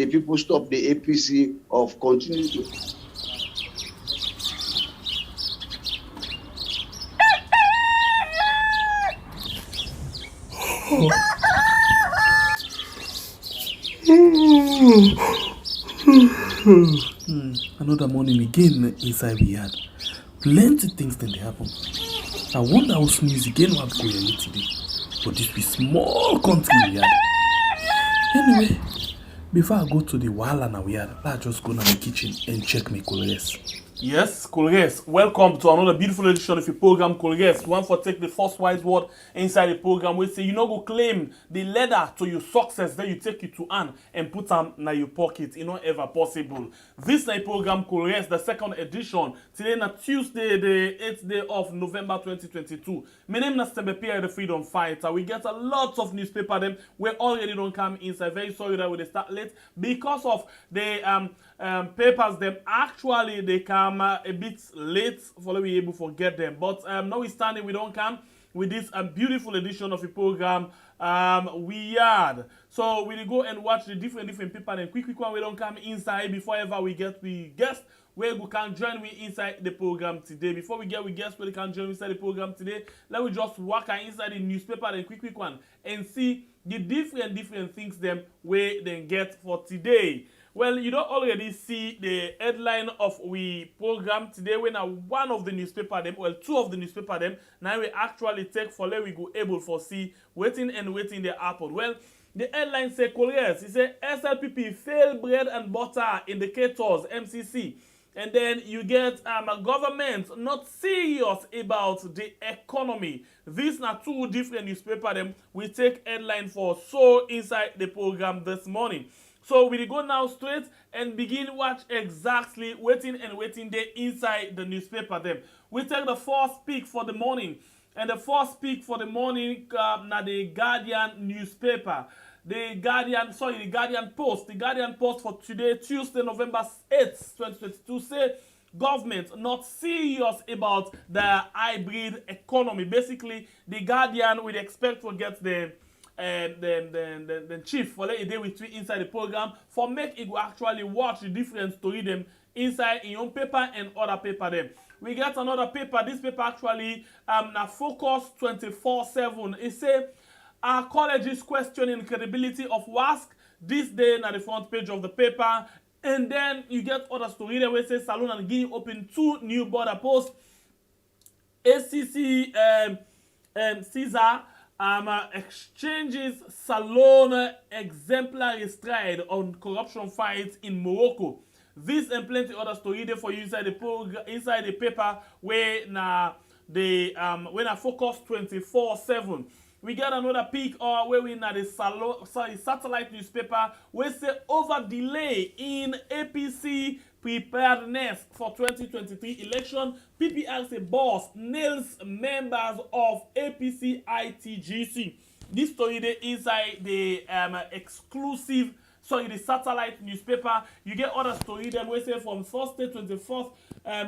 the people stop the APC of continuing to. Another morning again inside we had plenty things then they happen. I wonder how sneeze again what go here today. But this be small country we had. Anyway, before I go to the wahala now we had, let's just go to the kitchen and check my colors. Yes, colleagues, welcome to another beautiful edition of your program, colleagues. One for take the first wise word inside the program. We say you know go claim the ladder to your success, then you take it to hand and put them in your pocket. You know ever possible. This night program, colleagues, the second edition. Today na Tuesday, the 8th day of November 2022. My name is Slpp, the Freedom Fighter. We get a lot of newspaper them. We already don't come inside. Very sorry that we start late because of the papers them actually they come a bit late for we able to get them, but notwithstanding we don't come with this beautiful edition of the program we had. So we go and watch the different people and quick one we don't come inside before ever we get the guest where we can join me inside the program today. Before we get guests where they can join inside the program today, let me just walk inside the newspaper and quick one and see the different things them where they get for today. Well, you don't already see the headline of we program today when one of the newspaper them, well, two of the newspaper them, now we actually take for let we go able for see waiting the happen. Well, the headline say Couriers, it say SLPP fail bread and butter indicators MCC. And then you get a government not serious about the economy. These are two different newspaper them we take headline for so inside the program this morning. So we go now straight and begin watch exactly waiting there inside the newspaper them. We take the first pick for the morning. And the first pick for the morning na the Guardian newspaper. The Guardian Post. The Guardian Post for today, Tuesday, November 8th, 2022 say government not serious about the hybrid economy. Basically, the Guardian would expect to get the chief for let a day with inside the program for make it actually watch the difference to read them inside in your own paper and other paper them. We get another paper. This paper actually na focus 24/7. It say our colleges questioning credibility of WASC this day na the front page of the paper. And then you get other story there where say Salon and Guinea open 2 new border posts. ACC Caesar exchanges Salon exemplary stride on corruption fights in Morocco. This and plenty other story there for you inside the paper where na the when I focus 24/7. We get another peek where we na the Satellite newspaper where say over delay in APC preparedness for 2023 election. PPRC boss nails members of APC ITGC. This story there inside the exclusive, the Satellite newspaper. You get other story there where say from Thursday 24th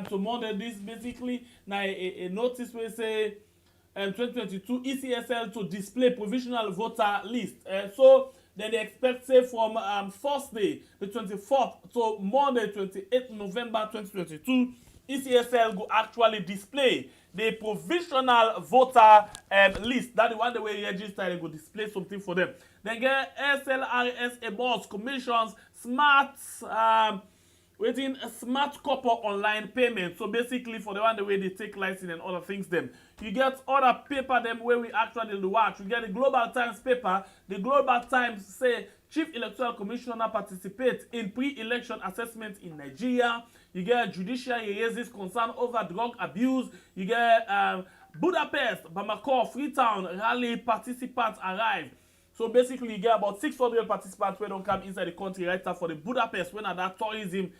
to Monday. This basically now a notice where say 2022 ECSL to display provisional voter list. So then they expect say from Thursday the 24th to Monday 28th November 2022, ECSL go actually display the provisional voter list. That's the one the way you register and go display something for them. Then get SLRS awards commissions smart smart copper online payment. So basically for the one the way they take license and other things them. You get other paper them where we actually watch. You get the Global Times paper. The Global Times say Chief Electoral Commissioner participates in pre-election assessment in Nigeria. You get judiciary raises concern over drug abuse. You get Budapest, Bamako, Freetown rally participants arrive. So basically you get about 600 participants who don't come inside the country right now for the Budapest when at that tourism,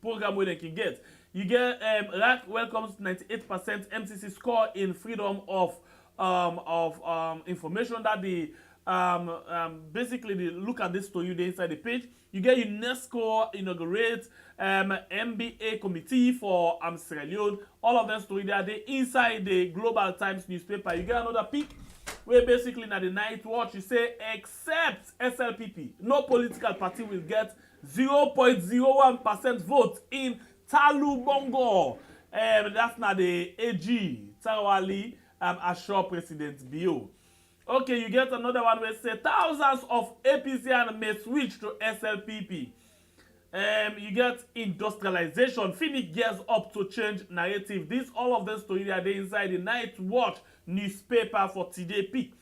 program where they can get. You get RAC welcomes 98% MCC score in freedom of information that the basically they look at this story there inside the page. You get UNESCO inaugurate MBA committee for Sierra Leone. All of them story there. They inside the Global Times newspaper. You get another peek where basically na the night watch, you say, except SLPP, no political party will get 0.01% vote in Talubongo. That's not the AG, Tarawali, assure President Bio. Okay, you get another one where say thousands of APCN may switch to SLPP. You get industrialization. Phoenix gears up to change narrative. This, all of the stories are there inside the Night Watch newspaper for today peak.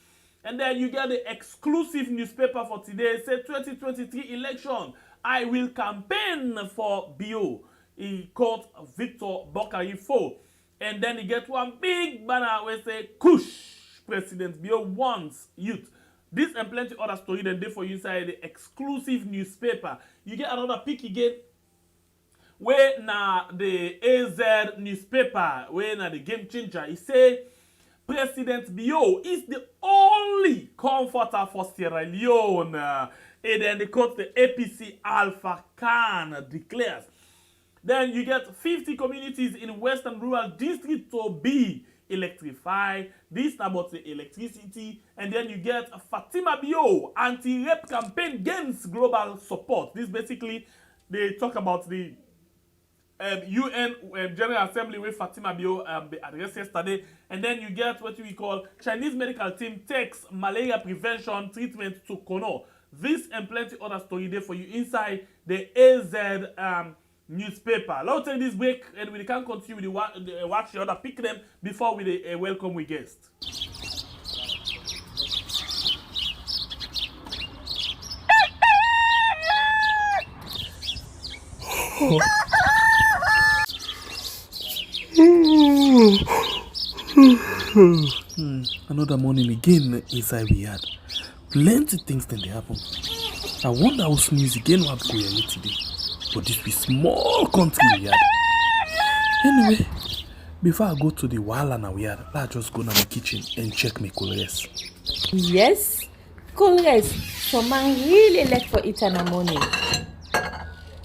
And then you get the exclusive newspaper for today. Say 2023 election. I will campaign for BO. He called Victor Bokari Fo. And then you get one big banner where say Kush President BO wants youth. This and plenty other story then there for you inside the exclusive newspaper. You get another pick again where na the AZ newspaper, where na the game changer. He say President Bio is the only comforter for Sierra Leone. And then they quote the APC Alpha Khan declares. Then you get 50 communities in Western Rural District to be electrified. This about the electricity. And then you get Fatima Bio anti-rape campaign gains global support. This basically, they talk about the UN General Assembly where Fatima Bio addressed yesterday. And then you get what we call Chinese medical team takes malaria prevention treatment to Kono. This and plenty other story there for you inside the AZ newspaper. Let's take this break and we can continue with the watch the other pick them before we welcome we guest. Another morning again inside we had plenty things then they happen. I wonder how news again what go here today. But this be small country we had. Anyway, before I go to the wala now we had, let's just go to my kitchen and check my colors. Yes, colors. Some man really like for it in the morning.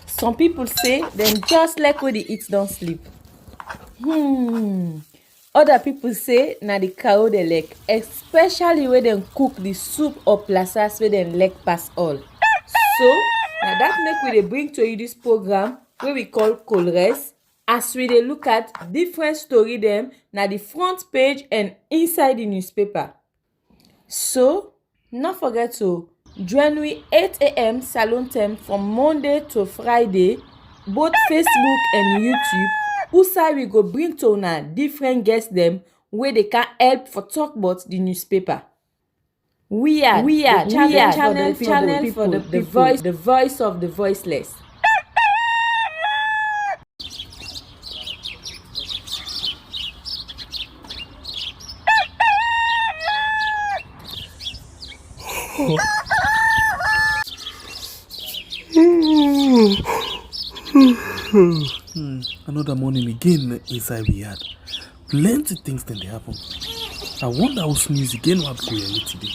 Some people say them just like when they eat don't sleep. Other people say na the cow they like, especially when they cook the soup or plasas where they like pass all. So now that make we dey bring to you this program where we call Colores, as we dey look at different story them na the front page and inside the newspaper. So not forget to join we 8 a.m. salon time from Monday to Friday, both Facebook and YouTube. Usai we go bring to una different guests them where they can help for talk about the newspaper. We are channel for the people, the voice of the voiceless. Another morning again inside we had plenty things then they happen. I wonder how news again what go here today.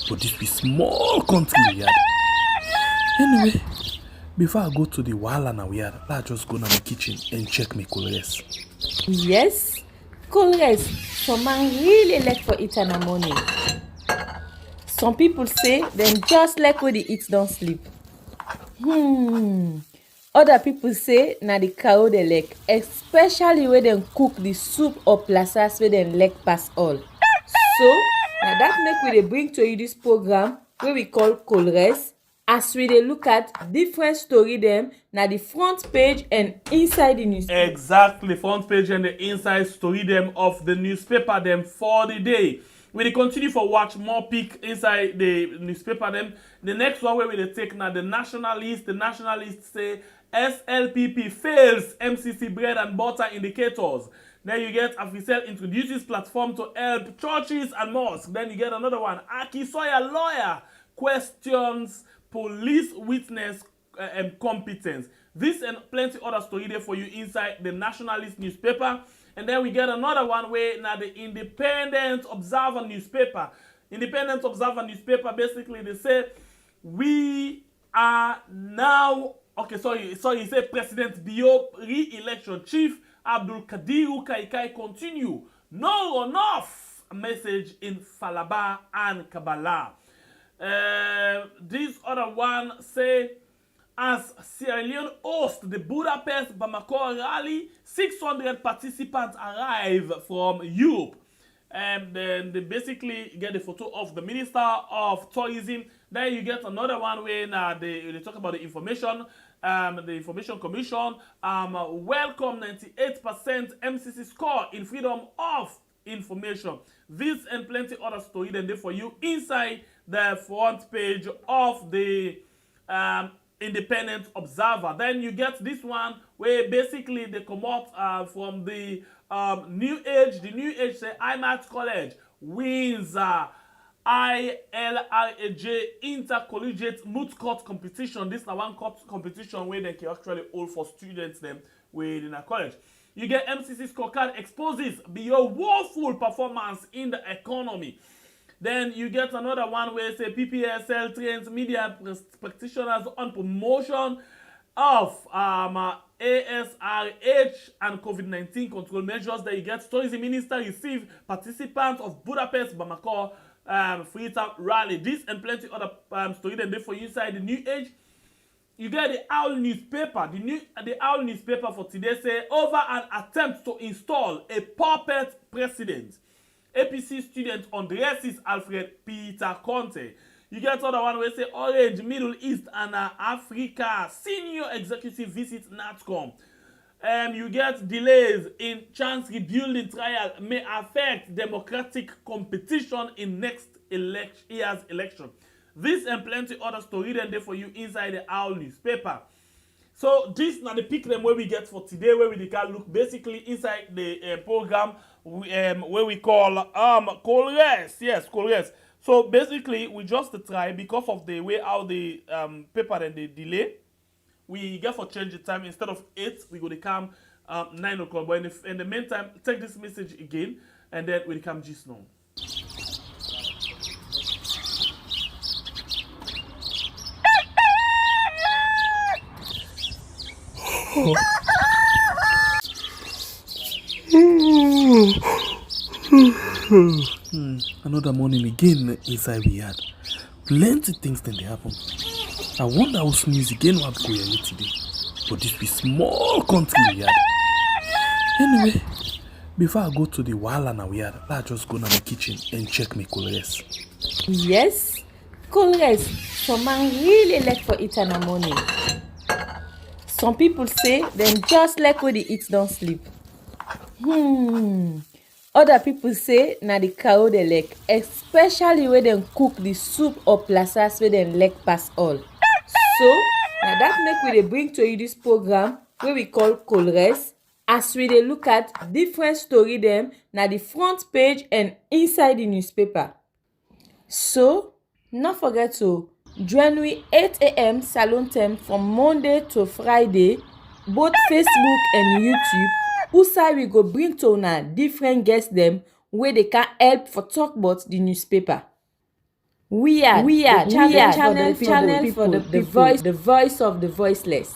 But this be small country we had. Anyway, before I go to the wala now we had, let's just go to my kitchen and check my colors. Yes, colors. Some man really like for it in the morning. Some people say them just like when they eat don't sleep. Other people say na the cow they like, especially when they cook the soup or plasas where they like pass all. So now that make we dey bring to you this program where we call Colores, as we dey look at different story them na the front page and inside the newspaper. Exactly, front page and the inside story them of the newspaper them for the day. We dey continue for watch more pick inside the newspaper them. The next one where we dey take now the nationalist. The nationalists say SLPP fails MCC bread and butter indicators. Then you get Afisel introduces platform to help churches and mosques. Then you get another one. Akisoya lawyer questions police witness competence. This and plenty other story there for you inside the nationalist newspaper. And then we get another one where now the Independent Observer newspaper. Independent Observer newspaper basically they say we are now he said President Bio re-election chief Abdul Kadiru Kaikai continue. No runoff message in Falaba and Kabbalah. This other one say, as Sierra Leone hosts the Budapest Bamako rally, 600 participants arrive from Europe. And then they basically get a photo of the Minister of Tourism. Then you get another one when they talk about the information Commission. Welcome 98% MCC score in freedom of information. This and plenty other story than there for you inside the front page of the Independent Observer. Then you get this one where basically they come out from the New Age. The New Age say IMAX College wins ILRAJ intercollegiate moot court competition. This is one court competition where they can actually hold for students them within a college. You get MCC scorecard exposes beyond woeful performance in the economy. Then you get another one where say PPSL trains media practitioners on promotion of ASRH and COVID-19 control measures. That you get tourism minister receive participants of Budapest Bamako Freetown rally. This and plenty other story then there for you inside the New Age. You get the Owl newspaper. The Owl newspaper for today say over an attempt to install a puppet president. APC student undresses Alfred Peter Conte. You get other one where say Orange, Middle East and Africa senior executive visit NATCOM. You get delays in chance rebuilding trial may affect democratic competition in next year's election. This and plenty other story then there for you inside the Owl newspaper. So this now the pick them where we get for today, where we can look basically inside the program where we call Colres. Yes, Colres. So basically we just try because of the way how the paper and the delay. We get for change the time instead of 8, we go to come 9 o'clock. But in the meantime, take this message again and then we come just now. Another morning again inside we had plenty things then they happen. I wonder how sneeze again what go here today. But this be small country we had. Anyway, before I go to the wall and we had, let's just go to my kitchen and check my colors. Yes, colors. Some man really like for eat in the morning. Some people say them just like when they eat don't sleep. Other people say na the cow they like, especially when they cook the soup or plasas where they like pass all. So now that make we dey bring to you this program where we call Colres, as we dey look at different story them na the front page and inside the newspaper. So not forget to join we 8 a.m. salon time from Monday to Friday, both Facebook and YouTube. Usai we go bring to una different guests them where they can help for talk about the newspaper. We are channel for the people, the voice of the voiceless.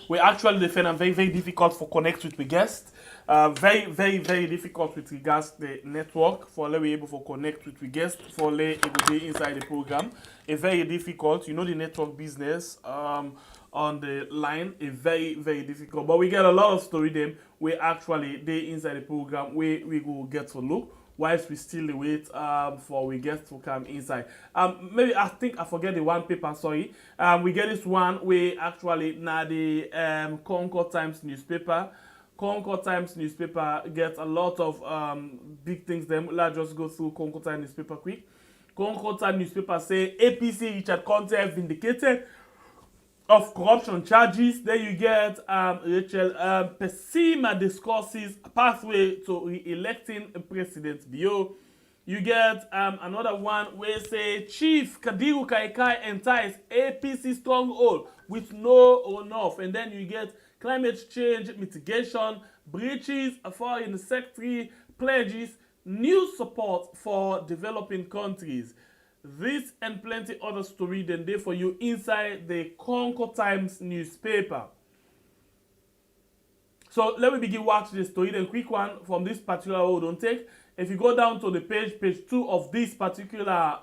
We actually defend and very difficult for connect with the guests. Very difficult with regards to the network for let we able to connect with the guests for let able to inside the program. It's very difficult. You know the network business on the line is very difficult. But we get a lot of story them we actually they inside the program where we go get to look whilst we still wait for we guests to come inside. Maybe I think I forget the one paper, sorry. We get this one where actually now the Concord Times newspaper. Concord Times newspaper gets a lot of big things. Then let's just go through Concord Times newspaper quick. Concord Times newspaper say APC Richard Conte vindicated of corruption charges. Then you get Rachel Pessima discusses pathway to re-electing President Bio. You get another one where say Chief Kadiru Kaikai enters APC stronghold with no runoff. And then you get climate change mitigation, breaches, foreign secretary pledges, new support for developing countries. This and plenty other story than there for you inside the Concord Times newspaper. So let me begin watch the story. The quick one from this particular hold on take. If you go down to the page 2 of this particular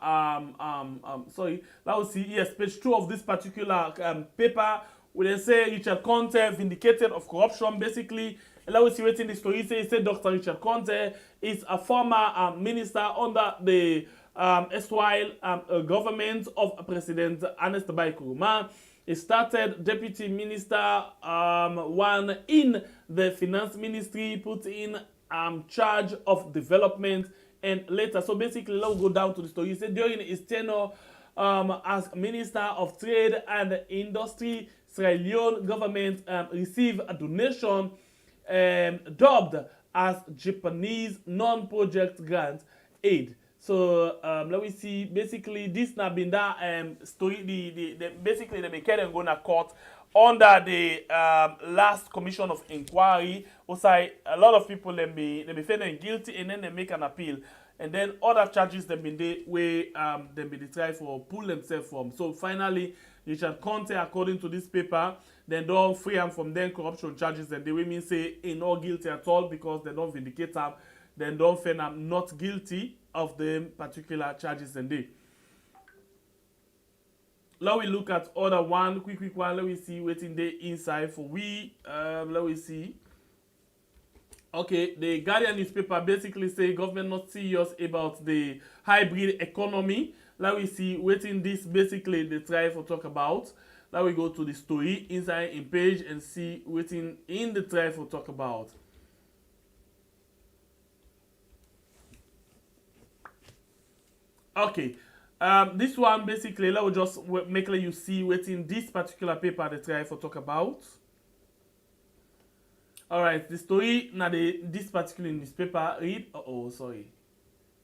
page 2 of this particular paper, where they say Richard Conte vindicated of corruption. Basically, let me see what in the story say Dr. Richard Conte is a former minister under the erstwhile government of President Ernest Bai Koroma. He started deputy minister one in the finance ministry, put in charge of development, and later. So basically, let's go down to the story. He said during his tenure as Minister of Trade and Industry, Sierra Leone government received a donation dubbed as Japanese non-project grant aid. So let me see. Basically, this now been that story. Basically the mechanic going to court under the last commission of inquiry. Also, a lot of people they be found guilty and then they make an appeal, and then other charges them been they where they be try for pull themselves from. So finally, Richard Conte, according to this paper, then don't free him from them corruption charges, and they will mean say he not guilty at all because they don't vindicate him. Then don't find him not guilty of the particular charges and they. Let we look at other one, quick one. Let me see what's in the inside for we. Let me see. Okay, the Guardian newspaper basically say government not serious about the hybrid economy. Let me see what's in this basically they try to talk about. Let we go to the story inside in page and see what's in the try to talk about. Okay, this one basically, let me just make you see what in this particular paper they try to talk about. Alright, the story now this particular newspaper read.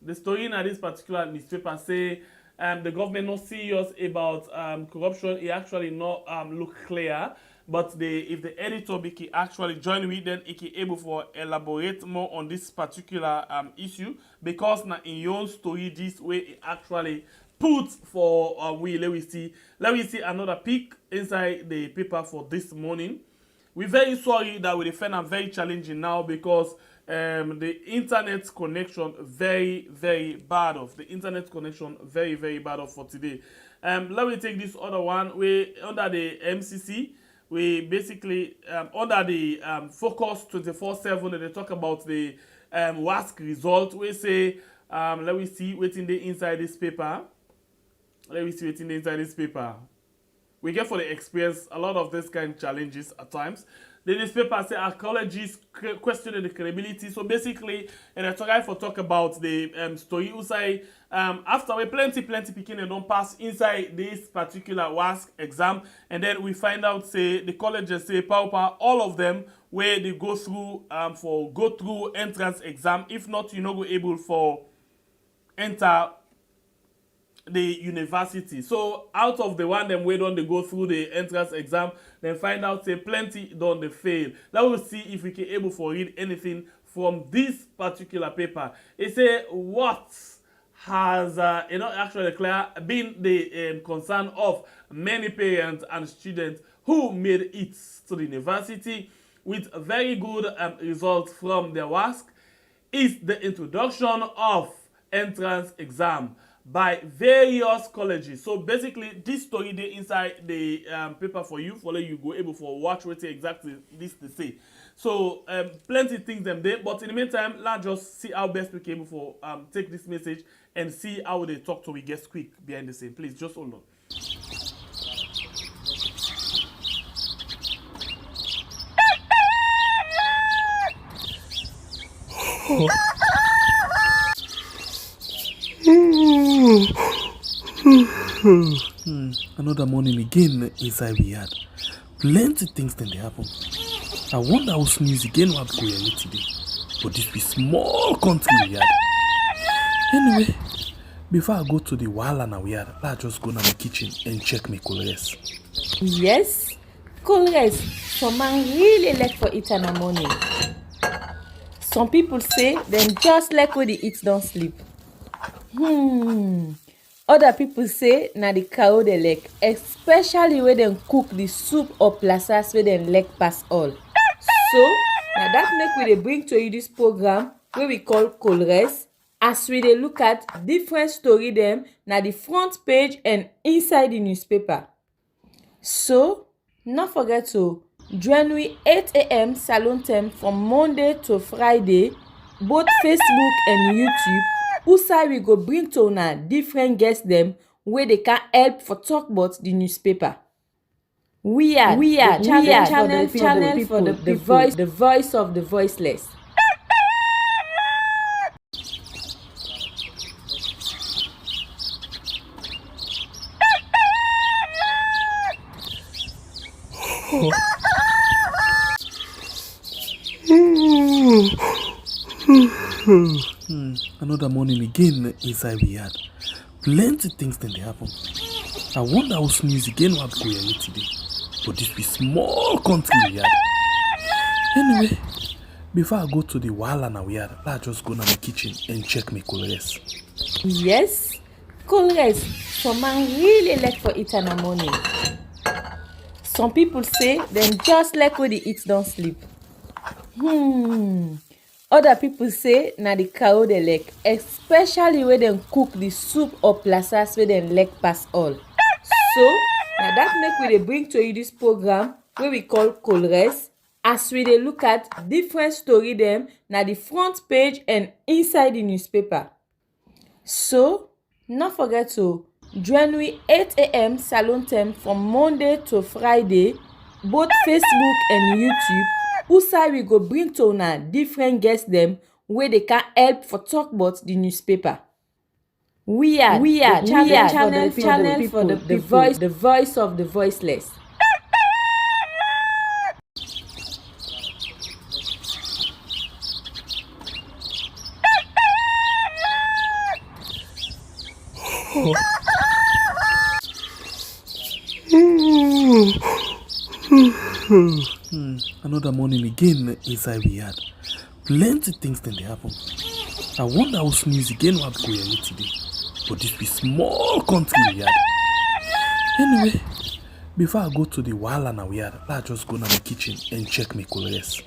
The story now this particular newspaper say the government not serious about corruption. It actually not look clear. But if the editor can actually join with, then it can able for elaborate more on this particular issue, because now in your story this way it actually put for let me see another peek inside the paper for this morning. We're very sorry that we find it very challenging now because the internet connection very bad off. The internet connection very bad off for today. Let me take this other one. We under the MCC. We basically under the Focus 24/7 they talk about the WASC result. We say let me see what's in the inside this paper. We get for the experience a lot of this kind of challenges at times. The newspaper say archaeologists questioning the credibility. So basically, and I talk about the story. You say after we plenty picking and don't pass inside this particular WASC exam, and then we find out say the colleges say all of them where they go through entrance exam. If not, you not go able for enter the university. So out of the one them way don't they go through the entrance exam, then find out say plenty don't they fail. Now we'll see if we can able for read anything from this particular paper. It say what has actually clear been the concern of many parents and students who made it to the university with very good results from their WASC is the introduction of entrance exam by various colleges. So basically, this story they inside the paper for you, you go able for watch what exactly this they say. So plenty things them there, but in the meantime, let's just see how best we can able for take this message and see how they talk to we guest quick behind the scene. Please just hold on. Another morning again inside we had plenty things then they happen. I wonder how sneeze again what go here today. But this be small country we had. Anyway, before I go to the wahala we had, let's just go to my kitchen and check my colors. Yes, colors. Some man really like for eat in the morning. Some people say them just like when they eat don't sleep. Other people say na the cow they like, especially when they cook the soup or plasas where they like pass all. So Now that make we dey bring to you this program wey we call Colres, as we dey look at different story dem na the front page and inside the newspaper. So, no forget to join we 8 a.m. Salon time from Monday to Friday, both Facebook and YouTube. Usai we go bring to una different guests dem wey dey can help for talk about the newspaper. We are channel for the people, the voice of the voiceless. Another morning again inside we had. Plenty things then they happen. I wonder how news again what go here today. But this be small country we had. Anyway, before I go to the wala now we had, let's just go to my kitchen and check my colors. Yes, colors. Some man really like for it in the morning. Some people say them just like when they eat don't sleep. Other people say na the cow they like, especially when they cook the soup or plasas where they like pass all. So now that make we dey bring to you this program where we call Colres, as we dey look at different story them na the front page and inside the newspaper. So no forget to join we 8 a.m. Salon time from Monday to Friday, both Facebook and YouTube. Usai we go bring to una different guests them where they can help for talk about the newspaper. We are channel for the people, the voice of the voiceless. Another morning again inside we had. Plenty things then they happen. I wonder how news again what go here today. But this be small country we had. Anyway, before I go to the wala now we had, let's just go to my kitchen and check my colors.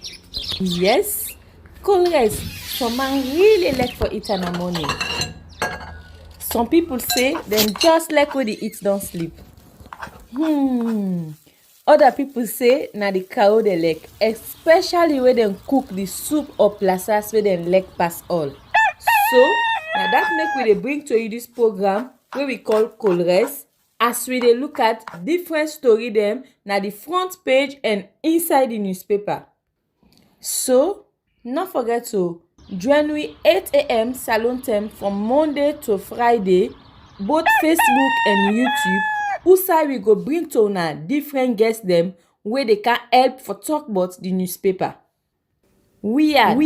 Yes, colors. Some man really like for it in the morning. Some people say them just like when they eat don't sleep. Other people say na the cow they like, especially when they cook the soup or plasas where they like pass all. So now that make we dey bring to you this program where we call Colres, as we dey look at different story them na the front page and inside the newspaper. So no forget to join we 8 a.m. Salon time from Monday to Friday, both Facebook and YouTube. Usai we go bring to una different guests them where they can help for talk about the newspaper. We are.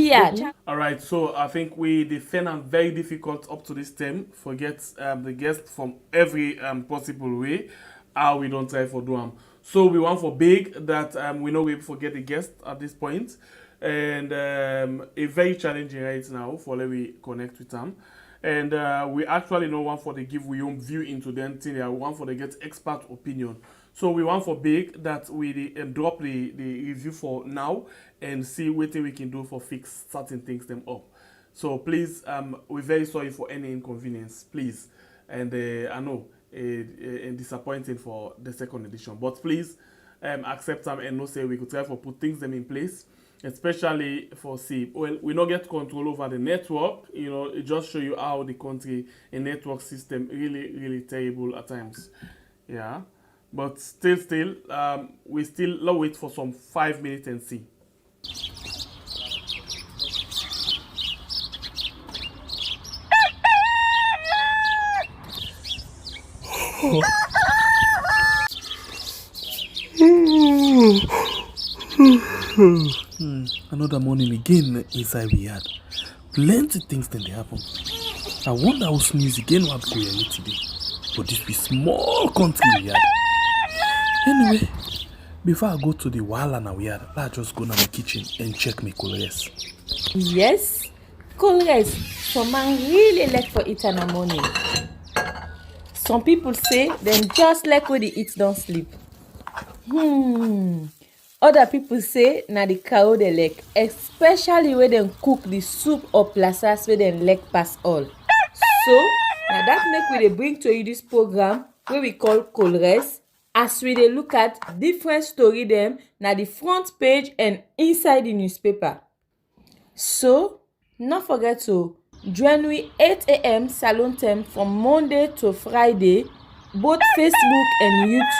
All right, so I think we defend them very difficult up to this time. Forget the guests from every possible way. How we don't try for do them. So we want for big that we know we forget the guest at this point, and a very challenging right now for let we connect with them. And we actually know one for the give we own view into them thing. One for the get expert opinion. So we want for big that we drop the review for now and see what we can do for fix certain things them up. So please, we're very sorry for any inconvenience, please. And I know and disappointing for the second edition, but please accept them and no say we could try for put things them in place. Especially for we not get control over the network. You know, it just show you how the country and network system really terrible at times. Yeah, but still, we still wait for some 5 minutes and see. Another morning again inside we had. Plenty things then they happen. I wonder how news again what go here today. But this be small country we had. Anyway, before I go to the wala now we had, let's just go to my kitchen and check my colors. Yes, colors. Some man really like for it in the morning. Some people say them just like when they eat don't sleep. Other people say na the cow dey like, especially when dem cook the soup or plasas wey dem like pass all. So na that make we dey bring to you this program wey we call Colres, as we dey look at different story dem na the front page and inside the newspaper. So no forget to join we 8 a.m. salon time from Monday to Friday, both Facebook and YouTube.